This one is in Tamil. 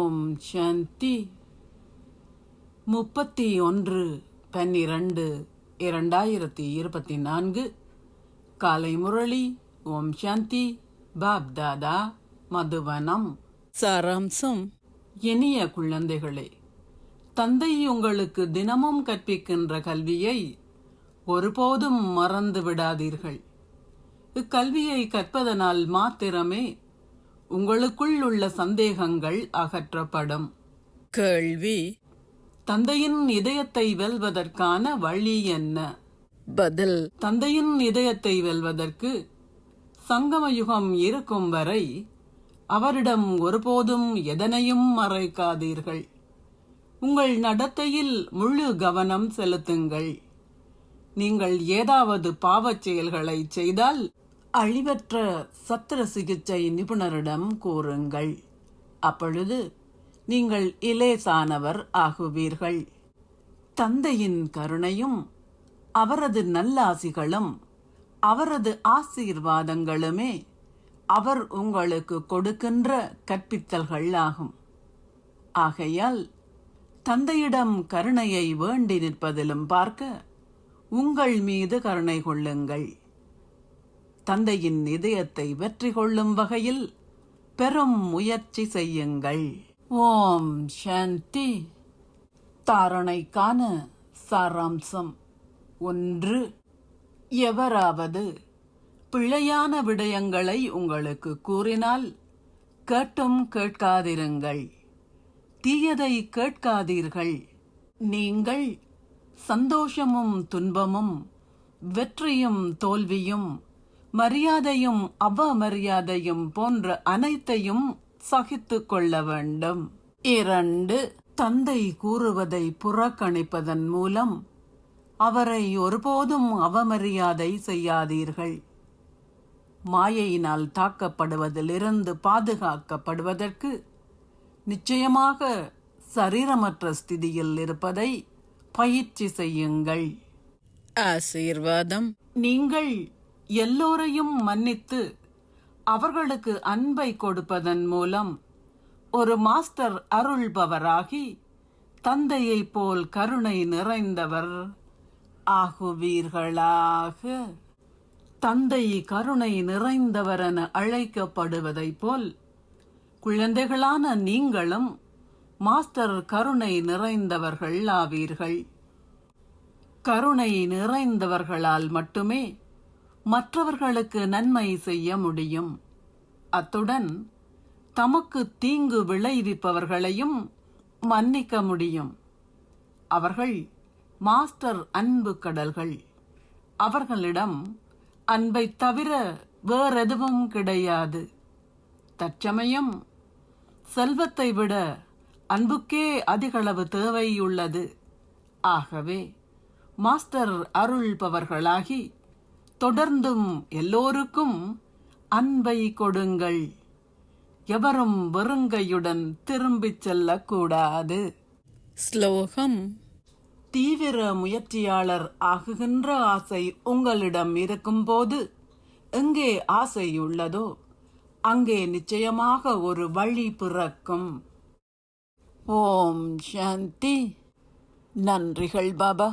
ஓம் சாந்தி. 31/12/2024 காலை முரளி. ஓம் சாந்தி. பாப் தாதா, மதுவனம். சாராம்சம். இனிய குழந்தைகளே, தந்தை உங்களுக்கு தினமும் கற்பிக்கின்ற கல்வியை ஒருபோதும் மறந்து விடாதீர்கள். இக்கல்வியை கற்பதனால் மாத்திரமே உங்களுக்குள் உள்ள சந்தேகங்கள் அகற்றப்படும். கேள்வி: தந்தையின் இதயத்தை வெல்வதற்கான வழி என்ன? பதில்: தந்தையின் இதயத்தை வெல்வதற்கு சங்கமயுகம் இருக்கும் வரை அவரிடம் ஒருபோதும் எதனையும் மறைக்காதீர்கள். உங்கள் நடத்தையில் முழு கவனம் செலுத்துங்கள். நீங்கள் ஏதாவது பாவச் செயல்களை செய்தால் அழிவற்ற சத்திர சிகிச்சை நிபுணரிடம் கூறுங்கள். அப்பொழுது நீங்கள் இலேசானவர் ஆகுவீர்கள். தந்தையின் கருணையும் அவரது நல்லாசிகளும் அவரது ஆசீர்வாதங்களுமே அவர் உங்களுக்கு கொடுக்கின்ற கற்பித்தல்கள் ஆகும். ஆகையால் தந்தையிடம் கருணையை வேண்டி நிற்பதிலும் பார்க்க உங்கள் மீது கருணை கொள்ளுங்கள். தந்தையின் இதயத்தை வெற்றி கொள்ளும் வகையில் பெரும் முயற்சி செய்யுங்கள். ஓம் சாந்தி. தாரணைக்கான சாராம்சம். 1. எவராவது பிழையான விடயங்களை உங்களுக்கு கூறினால் கேட்டும் கேட்காதிருங்கள். தீயதை கேட்காதீர்கள். நீங்கள் சந்தோஷமும் துன்பமும், வெற்றியும் தோல்வியும், மரியாதையும் அவமரியாதையும் போன்ற அனைத்தையும் சகித்து கொள்ள வேண்டும். 2. தந்தை கூறுவதை புறக்கணிப்பதன் மூலம் அவரை ஒருபோதும் அவமரியாதை செய்யாதீர்கள். மாயையினால் தாக்கப்படுவதிலிருந்து பாதுகாக்கப்படுவதற்கு நிச்சயமாக சரீரமற்ற ஸ்திதியில் இருப்பதை பயிற்சி செய்யுங்கள். ஆசீர்வாதம். நீங்கள் எல்லோரையும் மன்னித்து அவர்களுக்கு அன்பை கொடுப்பதன் மூலம் ஒரு மாஸ்டர் அருள்பவராகி தந்தையைப் போல் கருணை நிறைந்தவர் ஆகுவீர்களாக. தந்தை கருணை நிறைந்தவர் என அழைக்கப்படுவதைப் போல் குழந்தைகளான நீங்களும் மாஸ்டர் கருணை நிறைந்தவர்கள் ஆவீர்கள். கருணை நிறைந்தவர்களால் மட்டுமே மற்றவர்களுக்கு நன்மை செய்ய முடியும். அத்துடன் தமக்கு தீங்கு விளைவிப்பவர்களையும் மன்னிக்க முடியும். அவர்கள் மாஸ்டர் அன்பு கடல்கள். அவர்களிடம் அன்பை தவிர வேறெதுவும் கிடையாது. தற்சமயம் செல்வத்தை விட அன்புக்கே அதிகளவு தேவையுள்ளது. ஆகவே மாஸ்டர் அருள்பவர்களாகி தொடர்ந்தும் எல்லோருக்கும் அன்பை கொடுங்கள். எவரும் வெறுங்கையுடன் திரும்பிச் செல்லக்கூடாது. ஸ்லோகம். தீவிர முயற்சியாளர் ஆகுகின்ற ஆசை உங்களிடம் இருக்கும்போது எங்கே ஆசை உள்ளதோ அங்கே நிச்சயமாக ஒரு வழி பிறக்கும். ஓம் சாந்தி. நன்றிகள் பாபா.